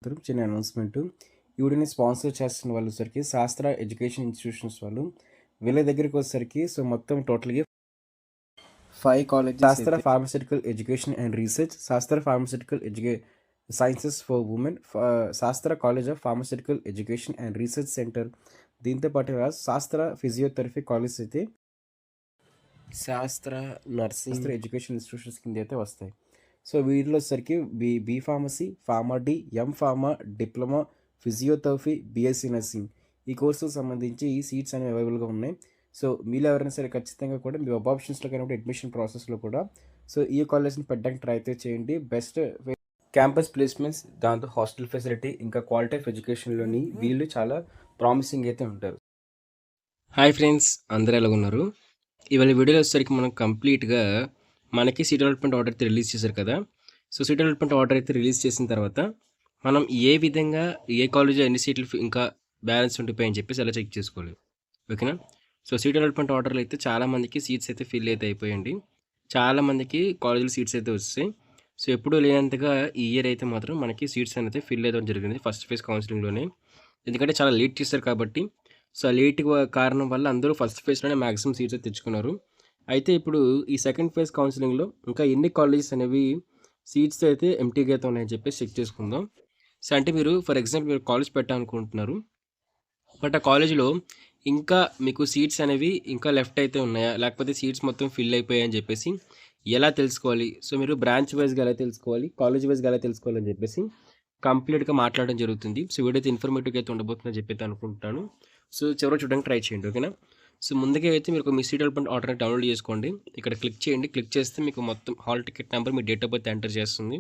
చెప్తారు. చిన్న అనౌన్స్‌మెంటు. ఈ వీడియోని స్పాన్సర్ చేస్తున్న వాళ్ళొచ్చేసరికి శాస్త్ర ఎడ్యుకేషన్ ఇన్‌స్టిట్యూషన్స్ వాళ్ళు. వీళ్ళ దగ్గరికొచ్చేసరికి మొత్తం టోటల్‌గా 5 కాలేజెస్ శాస్త్ర ఫార్మాస్యూటికల్ ఎడ్యుకేషన్ అండ్ రీసెర్చ్, శాస్త్ర ఫార్మాస్యూటికల్ సైన్సెస్ ఫర్ వుమెన్, శాస్త్ర college of pharmaceutical education and research centre. దీంతో పాటుగా శాస్త్ర ఫిజియోథెరపీ కాలేజ్ అయితే శాస్త్ర నర్సింగ్ ఎడ్యుకేషన్ ఇన్స్టిట్యూషన్స్ కింద అయితే వస్తాయి. సో వీటిలో వచ్చేసరికి B pharmacy, pharma D, M pharma, diploma, physiotherapy, BSc nursing ఈ కోర్సుకు సంబంధించి ఈ సీట్స్ అనేవి అవైలబుల్గా ఉన్నాయి. సో మీలో ఎవరైనా సరే ఖచ్చితంగా కూడా మీ వెబ్ ఆప్షన్స్లో కానీ అడ్మిషన్ ప్రాసెస్లో కూడా సో ఈ కాలేజ్ని పెట్టడానికి ట్రై అయితే చేయండి. బెస్ట్ క్యాంపస్ ప్లేస్మెంట్స్, దాంతో హాస్టల్ ఫెసిలిటీ, ఇంకా క్వాలిటీ ఆఫ్ ఎడ్యుకేషన్లోని వీళ్ళు చాలా ప్రామిసింగ్ అయితే ఉంటారు. హాయ్ ఫ్రెండ్స్, అందరూ ఎలాగున్నారు? ఇవాళ వీడియోలో వచ్చేసరికి మనం కంప్లీట్గా మనకి సీట్ అలాట్మెంట్ ఆర్డర్ అయితే రిలీజ్ చేశారు కదా. సో సీట్ అలాట్మెంట్ ఆర్డర్ అయితే రిలీజ్ చేసిన తర్వాత మనం ఏ విధంగా ఏ కాలేజీలో ఎన్ని సీట్లు ఇంకా బ్యాలెన్స్ ఉండిపోయాయని చెప్పేసి ఎలా చెక్ చేసుకోవాలి, ఓకేనా? సో సీట్ అలాట్మెంట్ ఆర్డర్లు అయితే చాలామందికి సీట్స్ అయితే ఫిల్ అయితే అయిపోయాయండి. చాలామందికి కాలేజీలో సీట్స్ అయితే వస్తాయి. సో ఎప్పుడూ లేనంతగా ఈ ఇయర్ అయితే మాత్రం మనకి సీట్స్ అనేది ఫిల్ అవ్వడం జరిగింది ఫస్ట్ ఫేజ్ కౌన్సిలింగ్లోనే. ఎందుకంటే చాలా లేట్ చేశారు కాబట్టి. సో లేట్ కారణం వల్ల అందరూ ఫస్ట్ ఫేజ్లోనే మ్యాక్సిమం సీట్స్ తెచ్చుకున్నారు. అయితే ఇప్పుడు ఈ సెకండ్ ఫేజ్ కౌన్సిలింగ్లో ఇంకా ఎన్ని కాలేజెస్ అనేవి సీట్స్ అయితే ఎంటీగా అయితే ఉన్నాయని చెప్పేసి చెక్ చేసుకుందాం. సో అంటే మీరు ఫర్ ఎగ్జాంపుల్ మీరు కాలేజ్ పెట్టాలనుకుంటున్నారు, బట్ ఆ కాలేజ్లో ఇంకా మీకు సీట్స్ అనేవి ఇంకా లెఫ్ట్ అయితే ఉన్నాయా, లేకపోతే సీట్స్ మొత్తం ఫిల్ అయిపోయాయని చెప్పేసి ఎలా తెలుసుకోవాలి? సో మీరు బ్రాంచ్ వైజ్గా ఎలా తెలుసుకోవాలి, కాలేజ్ వైజ్గా ఎలా తెలుసుకోవాలని చెప్పేసి కంప్లీట్గా మాట్లాడడం జరుగుతుంది. సో వీడియో అయితే ఇన్ఫర్మేటివ్గా అయితే ఉండబోతుందని చెప్పి అనుకుంటున్నాను. సో చివరికి చూడడానికి ట్రై చేయండి, ఓకేనా? సో ముందుగా అయితే మీరు మీ సీట్ అలాట్మెంట్ ఆర్డర్ డౌన్లోడ్ చేసుకోండి. ఇక్కడ క్లిక్ చేయండి. క్లిక్ చేస్తే మీకు మొత్తం hall ticket number, me date of birth enter చేస్తుంది.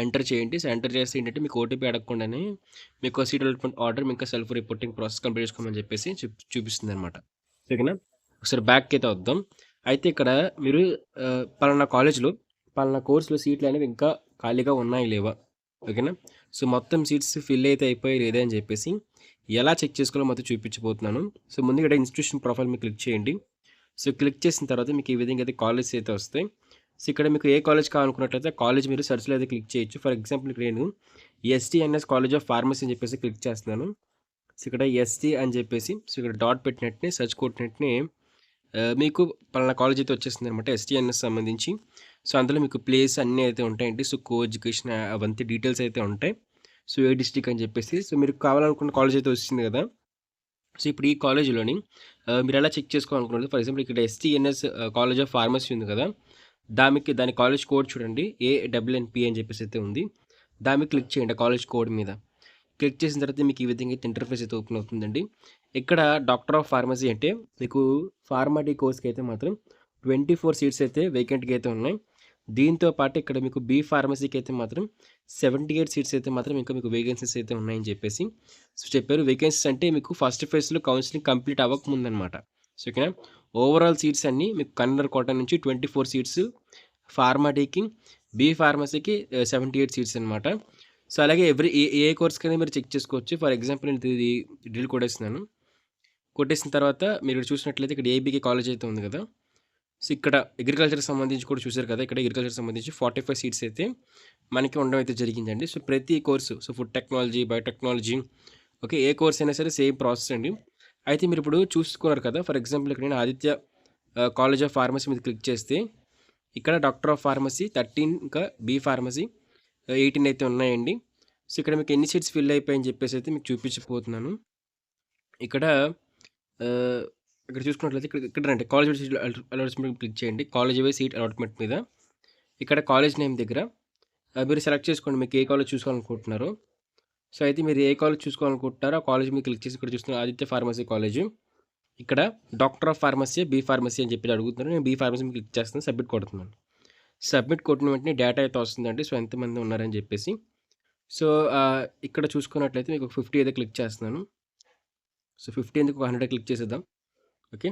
ఎంటర్ చేయండి. సో ఎంటర్ చేస్తే ఏంటంటే మీకు ఓటీపీ అడగకుండానే మీకు సీట్ అలాట్మెంట్ ఆర్డర్ ఇంకా సెల్ఫ్ రిపోర్టింగ్ ప్రాసెస్ కంప్లీట్ చేసుకోమని చెప్పేసి చూపిస్తుంది అనమాట, ఓకేనా? ఒకసారి బ్యాక్ అయితే వద్దాం. అయితే ఇక్కడ మీరు పలానా కాలేజ్లో పలానా కోర్సులో సీట్లు అనేవి ఇంకా ఖాళీగా ఉన్నాయి లేవా, ఓకేనా? సో మొత్తం సీట్స్ ఫిల్ అయితే అయిపోయి లేదా అని చెప్పేసి ఎలా చెక్ చేసుకోవాలో మొత్తం చూపించబోతున్నాను. సో ముందుగా ఇక్కడ ఇన్స్టిట్యూషన్ ప్రొఫైల్ మీద క్లిక్ చేయండి. సో క్లిక్ చేసిన తర్వాత మీకు ఈ విధంగా అయితే కాలేజెస్ అయితే వస్తాయి. సో ఇక్కడ మీకు ఏ కాలేజ్ కావాలనుకున్నట్లయితే కాలేజ్ మీరు సెర్చ్లో అయితే క్లిక్ చేయొచ్చు. ఫర్ ఎగ్జాంపుల్ ఇక్కడ నేను ఎస్టీఎన్ఎస్ కాలేజ్ ఆఫ్ ఫార్మసీ అని చెప్పేసి క్లిక్ చేస్తున్నాను. సో ఇక్కడ ఎస్టీ అని చెప్పేసి సో ఇక్కడ డాట్ పెట్టినట్టునే సెర్చ్ కొట్టినట్టునే మీకు పలానా కాలేజ్ అయితే వచ్చేస్తుంది అనమాట, ఎస్టీఎన్ఎస్ సంబంధించి. సో అందులో మీకు ప్లేస్ అన్నీ అయితే ఉంటాయండి. సో కో ఎడ్యుకేషన్ అవంతా డీటెయిల్స్ అయితే ఉంటాయి. సో ఏ డిస్ట్రిక్ట్ అని చెప్పేసి సో మీరు కావాలనుకున్న కాలేజ్ అయితే వస్తుంది కదా. సో ఇప్పుడు ఈ కాలేజీలోని మీరు ఎలా చెక్ చేసుకోవాలనుకున్నది, ఫర్ ఎగ్జాంపుల్ ఇక్కడ ఎస్టీఎన్ఎస్ కాలేజ్ ఆఫ్ ఫార్మసీ ఉంది కదా, దాని కాలేజ్ కోడ్ చూడండి, ANNP అని చెప్పేసి అయితే ఉంది. దాని క్లిక్ చేయండి కాలేజ్ కోడ్ మీద. క్లిక్ చేసిన తర్వాత మీకు ఈ విధంగా అయితే ఇంటర్ఫేస్ అయితే ఓపెన్ అవుతుందండి. ఇక్కడ డాక్టర్ ఆఫ్ ఫార్మసీ అంటే మీకు ఫార్మా కోర్స్కి అయితే మాత్రం 24 సీట్స్ అయితే వేకెంట్గా అయితే ఉన్నాయి. దీంతో పాటు ఇక్కడ మీకు బీ ఫార్మసీకి అయితే మాత్రం 78 సీట్స్ అయితే మాత్రం ఇంకా మీకు వేకెన్సీస్ అయితే ఉన్నాయని చెప్పేసి సో చెప్పారు. వేకెన్సీస్ అంటే మీకు ఫస్ట్ ఫేజ్లో కౌన్సిలింగ్ కంప్లీట్ అవ్వకముందనమాట. సో ఓకేనా, ఓవరాల్ సీట్స్ అన్నీ మీకు కన్నర్ కోట నుంచి 24 సీట్స్, ఫార్మాడీకి, బీ ఫార్మసీకి 78 సీట్స్ అనమాట. సో అలాగే ఏ కోర్స్కైనా మీరు చెక్ చేసుకోవచ్చు. ఫర్ ఎగ్జాంపుల్ నేను ఇది డ్రిల్ కొట్టేస్తున్నాను. కొట్టేసిన తర్వాత మీరు చూసినట్లయితే ఇక్కడ ఏబీకే కాలేజ్ అయితే ఉంది కదా. సో ఇక్కడ అగ్రికల్చర్ సంబంధించి కూడా చూసారు కదా, ఇక్కడ అగ్రికల్చర్ సంబంధించి 45 సీట్స్ అయితే మనకి ఉండడం అయితే జరిగిందండి. సో ప్రతి course, so food technology, biotechnology, okay, ఏ కోర్స్ అయినా సరే సేమ్ ప్రాసెస్ అండి. అయితే మీరు ఇప్పుడు చూసుకున్నారు కదా, ఫర్ ఎగ్జాంపుల్ ఇక్కడ నేను ఆదిత్య కాలేజ్ ఆఫ్ ఫార్మసీ మీద క్లిక్ చేస్తే ఇక్కడ డాక్టర్ ఆఫ్ ఫార్మసీ 13 ఇంకా బీ ఫార్మసీ 18 అయితే ఉన్నాయండి. సో ఇక్కడ మీకు ఎన్ని సీట్స్ ఫిల్ అయిపోయాయని చెప్పేసి అయితే మీకు చూపించబోతున్నాను. ఇక్కడ ఇక్కడ చూసుకున్నట్లయితే ఇక్కడ రండి, కాలేజ్ సీట్ అలాట్మెంట్ క్లిక్ చేయండి. కాలేజ్ వైజ్ సీట్ అలాట్మెంట్ మీద ఇక్కడ కాలేజ్ నేమ్ దగ్గర మీరు సెలెక్ట్ చేసుకోండి మీకు ఏ కాలేజ్ చూసుకోవాలనుకుంటున్నారో. సో అయితే మీరు ఏ కాలేజ్ చూసుకోవాలనుకుంటున్నారో ఆ కాలేజ్ మీరు క్లిక్ చేసి ఇక్కడ చూస్తున్నారు ఆదిత్య ఫార్మసీ కాలేజ్. ఇక్కడ doctor of pharmacy, B pharmacy అని చెప్పి అడుగుతున్నారు. నేను బీ ఫార్మసీ క్లిక్ చేస్తున్నాను, సబ్మిట్ కొడుతున్నాను. సబ్మిట్ కొట్టిన వెంటనే డేటా అయితే వస్తుందండి, సో ఎంతమంది ఉన్నారని చెప్పేసి. సో ఇక్కడ చూసుకున్నట్లయితే మీకు 50 అయితే క్లిక్ చేస్తున్నాను. సో 50 ఎందుకు 100 క్లిక్ చేసేద్దాం, ఓకే.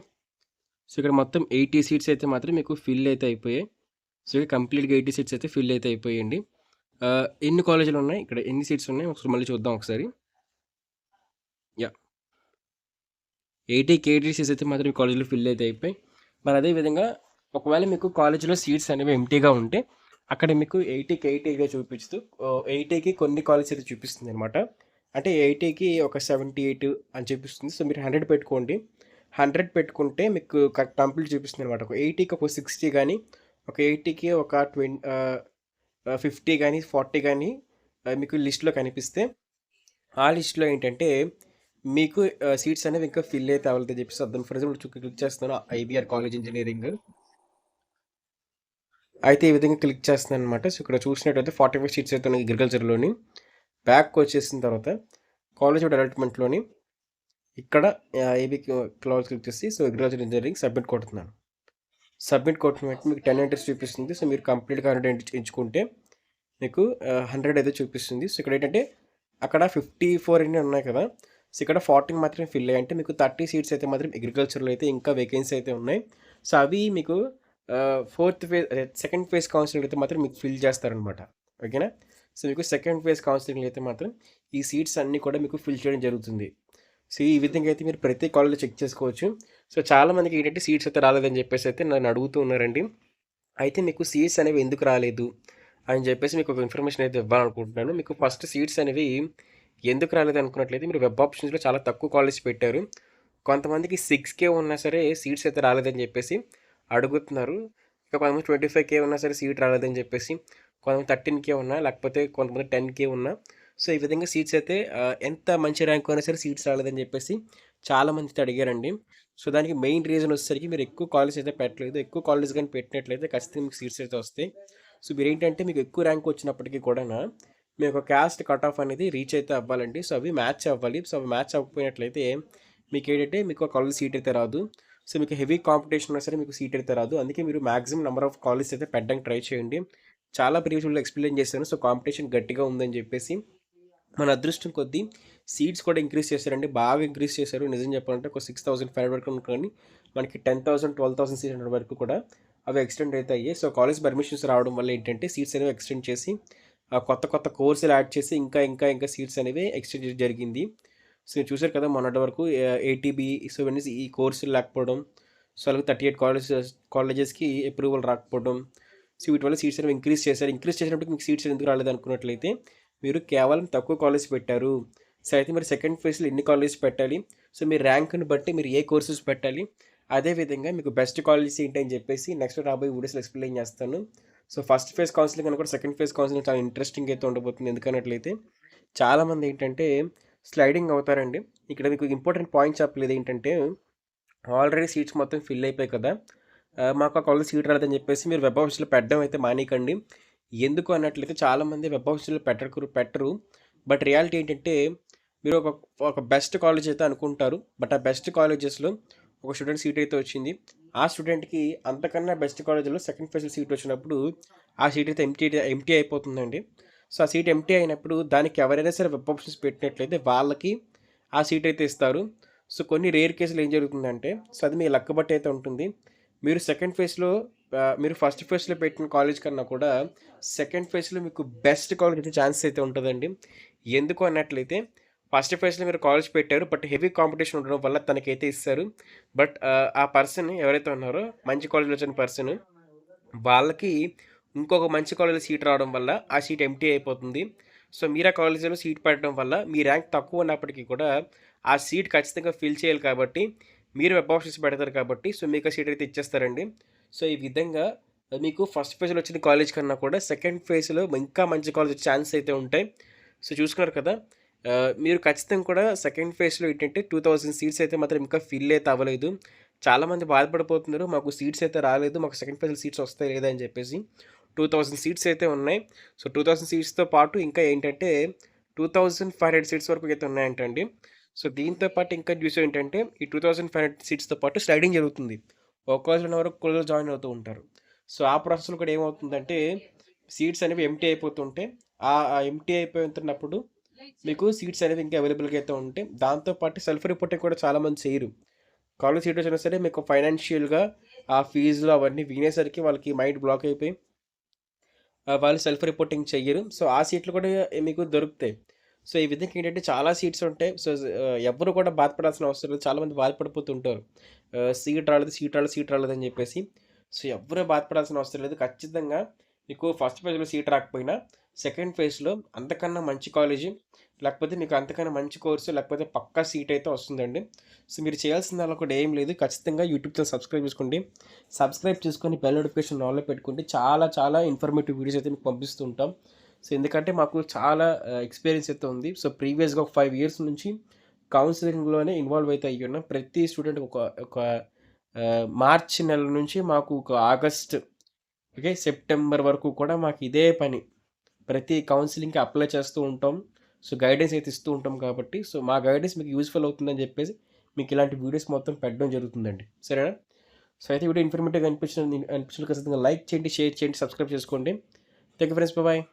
సో ఇక్కడ మొత్తం 80 సీట్స్ అయితే మాత్రం మీకు ఫిల్ అయితే అయిపోయాయి. సో కంప్లీట్గా 80 సీట్స్ అయితే ఫిల్ అయితే అయిపోయాయండి. ఎన్ని కాలేజీలు ఉన్నాయి, ఇక్కడ ఎన్ని సీట్స్ ఉన్నాయి ఒకసారి మళ్ళీ చూద్దాం ఒకసారి. యా, 80 సీట్స్ అయితే మాత్రం ఈ కాలేజీలో ఫిల్ అయితే అయిపోయి. మరి అదేవిధంగా ఒకవేళ మీకు కాలేజీలో సీట్స్ అనేవి ఎంటీగా ఉంటే అక్కడ మీకు 80కి 80గా చూపిస్తూ 80కి కొన్ని కాలేజ్ అయితే చూపిస్తుంది అనమాట. అంటే 80కి ఒక 78 అని చూపిస్తుంది. సో మీరు 100 పెట్టుకోండి. 100 పెట్టుకుంటే మీకు కంప్లీట్ చూపిస్తుంది అనమాట. ఒక 80కి ఒక 60 కానీ, ఒక 80కి ఒక 50 కానీ, 40 కానీ మీకు లిస్ట్లో కనిపిస్తే, ఆ లిస్ట్లో ఏంటంటే మీకు సీట్స్ అనేవి ఇంకా ఫిల్ అయితే అవ్వలేదని చెప్పేసి అర్థం. ఫర్ ఎగ్జాంపుల్ క్లిక్ చేస్తున్నాను ఐబీఆర్ కాలేజ్ ఇంజనీరింగ్. అయితే ఈ విధంగా క్లిక్ చేస్తున్నాను అనమాట. సో ఇక్కడ చూసినట్టయితే 45 సీట్స్ అయితే ఉన్నాయి అగ్రికల్చర్లోని. బ్యాక్ వచ్చేసిన తర్వాత కాలేజ్ ఆఫ్ డెవలప్మెంట్లోని ఇక్కడ ఏబీ క్లాజ్ క్లిక్ చేసి సో అగ్రికల్చర్ ఇంజనీరింగ్ సబ్మిట్ కొడుతున్నాను. సబ్మిట్ కొట్టిన వెంటనే మీకు 10 ఎంట్రీస్ చూపిస్తుంది. సో మీరు కంప్లీట్గా 100 ఎంచుకుంటే మీకు 100 అయితే చూపిస్తుంది. సో ఇక్కడ ఏంటంటే అక్కడ 54 అన్నీ ఉన్నాయి కదా. సో ఇక్కడ 40 మాత్రమే ఫిల్ అయ్యాయి. అంటే మీకు 30 సీట్స్ అయితే మాత్రం అగ్రికల్చర్లో అయితే ఇంకా వేకెన్సీ అయితే ఉన్నాయి. సో అవి మీకు సెకండ్ ఫేజ్ కౌన్సిలింగ్ అయితే మాత్రం మీకు ఫిల్ చేస్తారనమాట. ఓకేనా. సో మీకు సెకండ్ ఫేజ్ కౌన్సిలింగ్ అయితే మాత్రం ఈ సీట్స్ అన్నీ కూడా మీకు ఫిల్ చేయడం జరుగుతుంది. సో ఈ విధంగా అయితే మీరు ప్రతి కాలేజ్లో చెక్ చేసుకోవచ్చు. సో చాలామందికి ఏంటంటే సీట్స్ అయితే రాలేదని చెప్పేసి అయితే నన్ను అడుగుతూ ఉన్నారండి. అయితే మీకు సీట్స్ అనేవి ఎందుకు రాలేదు అని చెప్పేసి మీకు ఒక ఇన్ఫర్మేషన్ అయితే ఇవ్వాలనుకుంటున్నాను. మీకు ఫస్ట్ సీట్స్ అనేవి ఎందుకు రాలేదు అనుకున్నట్లయితే మీరు వెబ్ ఆప్షన్స్లో చాలా తక్కువ కాలేజ్ పెట్టారు. కొంతమందికి 6K ఉన్నా సరే సీట్స్ అయితే రాలేదని చెప్పేసి అడుగుతున్నారు. ఇంకా కొంతమంది 25K ఉన్నా సరే సీట్ రాలేదని చెప్పేసి, కొంతమంది 13K ఉన్నా, లేకపోతే కొంతమంది 10K ఉన్నా. సో ఈ విధంగా సీట్స్ అయితే ఎంత మంచి ర్యాంక్ అయినా సరే సీట్స్ రాలేదని చెప్పేసి చాలామంది అయితే అడిగారండి. సో దానికి మెయిన్ రీజన్ వచ్చేసరికి మీరు ఎక్కువ కాలేజ్ అయితే పెట్టలేదు. ఎక్కువ కాలేజ్ కానీ పెట్టినట్లయితే ఖచ్చితంగా మీకు సీట్స్ అయితే వస్తాయి. సో మీరు ఏంటంటే మీకు ఎక్కువ ర్యాంక్ వచ్చినప్పటికీ కూడా మీకు ఒక క్యాస్ట్ కట్ ఆఫ్ అనేది రీచ్ అయితే అవ్వాలండి. సో అవి మ్యాచ్ అవ్వాలి. సో అవి మ్యాచ్ అవ్వకపోయినట్లయితే మీకు ఏంటంటే మీకు ఒక కాలేజ్ సీట్ అయితే రాదు. సో మీకు హెవీ కాంపిటీషన్ ఉన్నా సరే మీకు సీట్ అయితే రాదు. అందుకే మీరు మ్యాక్సిమం నెంబర్ ఆఫ్ కాలేజ్ అయితే పెట్టడానికి ట్రై చేయండి. చాలా ప్రీవియస్లో ఎక్స్ప్లెయిన్ చేశాను. సో కాంపిటీషన్ గట్టిగా ఉందని చెప్పేసి మన అదృష్టం కొద్దీ సీట్స్ కూడా ఇంక్రీజ్ చేశారండి. బాగా ఇంక్రీజ్ చేశారు. నిజం చెప్పాలంటే ఒక 6,500 వరకు కానీ మనకి 10,000 12,600 వరకు కూడా అవి ఎక్స్టెండ్ అయితే అయ్యాయి. సో కాలేజ్ పర్మిషన్స్ రావడం వల్ల ఏంటంటే సీట్స్ అనేవి ఎక్స్టెండ్ చేసి కొత్త కొత్త కోర్సులు యాడ్ చేసి ఇంకా సీట్స్ అనేవి ఎక్స్టెండ్ జరిగింది. సో మీరు చూసారు కదా మొన్నటి వరకు ఏటీబీ సో ఇవన్నీ ఈ కోర్సులు లేకపోవడం, సో అలాగే 38 కాలేజెస్కి అప్రూవల్ రాకపోవడం. సో వీటి వల్ల సీట్స్ అనేవి ఇంక్రీజ్ చేశారు. ఇంక్రీజ్ చేసినప్పుడు మీకు సీట్స్ ఎందుకు రాలేదు అనుకున్నట్లయితే మీరు కేవలం తక్కువ కాలేజ్ పెట్టారు. సో అయితే మీరు సెకండ్ ఫేజ్లో ఎన్ని కాలేజ్ పెట్టాలి, సో మీ ర్యాంక్ని బట్టి మీరు ఏ కోర్సెస్ పెట్టాలి, అదేవిధంగా మీకు బెస్ట్ కాలేజెస్ ఏంటి అని చెప్పేసి నెక్స్ట్ రాబోయే వీడియోస్లో ఎక్స్ప్లెయిన్ చేస్తాను. సో ఫస్ట్ ఫేజ్ కౌన్సిలింగ్ కన్నా కూడా సెకండ్ ఫేజ్ కౌన్సిలింగ్ చాలా ఇంట్రెస్టింగ్ అయితే ఉండబోతుంది. ఎందుకన్నట్లయితే చాలామంది ఏంటంటే స్లైడింగ్ అవుతారండి. ఇక్కడ మీకు ఇంపార్టెంట్ పాయింట్ చెప్పలేదు ఏంటంటే ఆల్రెడీ సీట్స్ మొత్తం ఫిల్ అయిపోయాయి కదా, మాకు ఆ కాలేజ్ సీట్ రాలేదని చెప్పేసి మీరు వెబ్ ఆప్షన్లో పెట్టడం అయితే మానేయకండి. ఎందుకు అన్నట్లయితే చాలామంది వెబ్ ఆప్షన్లో పెట్టరు. బట్ రియాలిటీ ఏంటంటే మీరు ఒక బెస్ట్ కాలేజ్ అయితే అనుకుంటారు. బట్ ఆ బెస్ట్ కాలేజెస్లో ఒక స్టూడెంట్ సీట్ అయితే వచ్చింది. ఆ స్టూడెంట్కి అంతకన్నా బెస్ట్ కాలేజ్లో సెకండ్ ఫేజ్లో సీట్ వచ్చినప్పుడు ఆ సీట్ అయితే ఎంటీ అయిపోతుందండి. సో ఆ సీట్ ఎంటీ అయినప్పుడు దానికి ఎవరైనా సరే వెబ్ ఆప్షన్స్ పెట్టినట్లయితే వాళ్ళకి ఆ సీట్ అయితే ఇస్తారు. సో కొన్ని రేర్ కేసులు ఏం జరుగుతుందంటే సో అది మీ లక్ బట్టి అయితే ఉంటుంది. మీరు సెకండ్ ఫేజ్లో మీరు ఫస్ట్ ఫేజ్లో పెట్టిన కాలేజ్ కన్నా కూడా సెకండ్ ఫేజ్లో మీకు బెస్ట్ కాలేజ్ అయితే ఛాన్స్ అయితే ఉంటుందండి. ఎందుకు అన్నట్లయితే ఫస్ట్ ఫేజ్లో మీరు కాలేజ్ పెట్టారు, బట్ హెవీ కాంపిటీషన్ ఉండడం వల్ల తనకైతే ఇస్తారు. బట్ ఆ పర్సన్ ఎవరైతే ఉన్నారో మంచి కాలేజ్లో వచ్చిన పర్సన్ వాళ్ళకి ఇంకొక మంచి కాలేజ్లో సీట్ రావడం వల్ల ఆ సీట్ ఎంటీ అయిపోతుంది. సో మీరు ఆ కాలేజీలో సీట్ పెట్టడం వల్ల మీ ర్యాంక్ తక్కువ ఉన్నప్పటికీ కూడా ఆ సీట్ ఖచ్చితంగా ఫిల్ చేయాలి కాబట్టి మీరు వెబ్ ఆప్షన్స్ పెడతారు కాబట్టి సో మీకు ఆ సీట్ అయితే ఇచ్చేస్తారండి. సో ఈ విధంగా మీకు ఫస్ట్ ఫేజ్లో వచ్చిన కాలేజ్ కన్నా కూడా సెకండ్ ఫేజ్లో ఇంకా మంచి కాలేజ్ ఛాన్స్ అయితే ఉంటాయి. సో చూసుకున్నారు కదా, మీరు ఖచ్చితంగా కూడా సెకండ్ ఫేజ్లో ఏంటంటే 2000 సీట్స్ అయితే మాత్రం ఇంకా ఫిల్ అయితే అవ్వలేదు. చాలామంది బాధపడిపోతున్నారు, మాకు సీట్స్ అయితే రాలేదు, మాకు సెకండ్ ఫేజ్లో సీట్స్ వస్తాయి లేదా అని చెప్పేసి. 2000 సీట్స్ అయితే ఉన్నాయి. సో 2000 సీట్స్తో పాటు ఇంకా ఏంటంటే 2500 సీట్స్ వరకు అయితే ఉన్నాయంటండి. సో దీంతో పాటు ఇంకా న్యూస్ ఏంటంటే ఈ 2500 సీట్స్తో పాటు స్లైడింగ్ జరుగుతుంది. ఒక కాలేజ్లో వరకు కాలేజ్లో జాయిన్ అవుతూ ఉంటారు. సో ఆ ప్రాసెస్లో కూడా ఏమవుతుందంటే సీట్స్ అనేవి ఎంటీ అయిపోతుంటే ఆ ఎంటీ అయిపోతున్నప్పుడు మీకు సీట్స్ అనేవి ఇంకా అవైలబుల్గా అయితే ఉంటాయి. దాంతోపాటు సెల్ఫ్ రిపోర్టింగ్ కూడా చాలామంది చేయరు. కాలేజ్ సీట్ వచ్చినా సరే మీకు ఫైనాన్షియల్గా ఆ ఫీజులు అవన్నీ వినేసరికి వాళ్ళకి మైండ్ బ్లాక్ అయిపోయి వాళ్ళు సెల్ఫ్ రిపోర్టింగ్ చెయ్యరు. సో ఆ సీట్లు కూడా మీకు దొరుకుతాయి. సో ఈ విధంగా ఏంటంటే చాలా సీట్స్ ఉంటాయి. సో ఎవ్వరు కూడా బాధపడాల్సిన అవసరం లేదు. చాలామంది బాధపడిపోతుంటారు, సీట్ రాలేదు అని చెప్పేసి. సో ఎవ్వరూ బాధపడాల్సిన అవసరం లేదు. ఖచ్చితంగా మీకు ఫస్ట్ ఫేజ్లో సీట్ రాకపోయినా సెకండ్ ఫేజ్లో అంతకన్నా మంచి కాలేజీ లేకపోతే మీకు అంతకన్నా మంచి కోర్సు లేకపోతే పక్కా సీట్ అయితే వస్తుందండి. సో మీరు చేయాల్సిందల్లా కూడా ఏం లేదు, ఖచ్చితంగా యూట్యూబ్ ఛానల్ సబ్స్క్రైబ్ చేసుకోండి. సబ్స్క్రైబ్ చేసుకొని బెల్ నోటిఫికేషన్ ఆన్లో పెట్టుకుంటే చాలా చాలా ఇన్ఫర్మేటివ్ వీడియోస్ అయితే మీకు పంపిస్తూ ఉంటాం. సో ఎందుకంటే మాకు చాలా ఎక్స్పీరియన్స్ అయితే ఉంది. సో ప్రీవియస్గా ఒక 5 years నుంచి కౌన్సిలింగ్లోనే ఇన్వాల్వ్ అయితే అయ్యి ఉన్నాం. ప్రతి స్టూడెంట్ ఒక ఒక మార్చి నెల నుంచి మాకు ఒక ఆగస్ట్ సెప్టెంబర్ వరకు కూడా మాకు ఇదే పని. ప్రతి కౌన్సిలింగ్కి అప్లై చేస్తూ ఉంటాం. సో గైడెన్స్ అయితే ఇస్తూ ఉంటాం కాబట్టి సో మా గైడెన్స్ మీకు యూస్ఫుల్ అవుతుందని చెప్పేసి మీకు ఇలాంటి వీడియోస్ మొత్తం పెట్టడం జరుగుతుందండి. సరేనా? సో అయితే వీడియో ఇన్ఫర్మేటివ్గా అనిపించిన ఖచ్చితంగా లైక్ చేయండి, షేర్ చేయండి, సబ్స్క్రైబ్ చేసుకోండి. Thank you friends, bye.